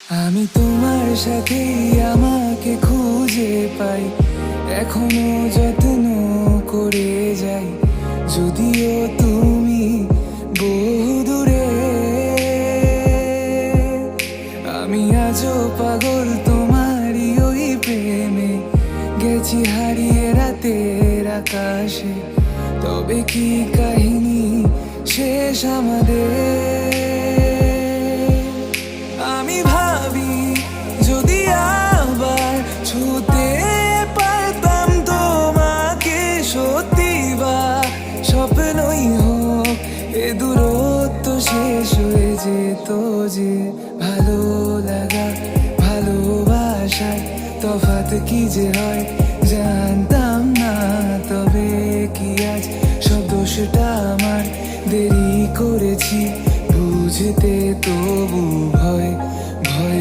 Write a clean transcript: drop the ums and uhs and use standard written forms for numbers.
আমি তোমার সাথেই আমাকে খুঁজে পাই, এখনো যত্ন করে যাই, যদিও তুমি বহুদূরে। আমি আজও পাগল তোমারই ওই প্রেমে, গেছি হারিয়ে রাতের আকাশে। তবে কি কাহিনী শেষ আমাদের? আমি ভাবি যদি আবার ছুতে পারতাম তোমাকে, সত্যি বা স্বপ্নই হোক এ দূরত্ব শেষ হয়ে যেত যে। ভালো লাগা ভালোবাসার তফাৎ কি যে হয় জানতাম না। তবে কি আজ সব দোষটা আমার, দেরি করেছি বুঝতে তবু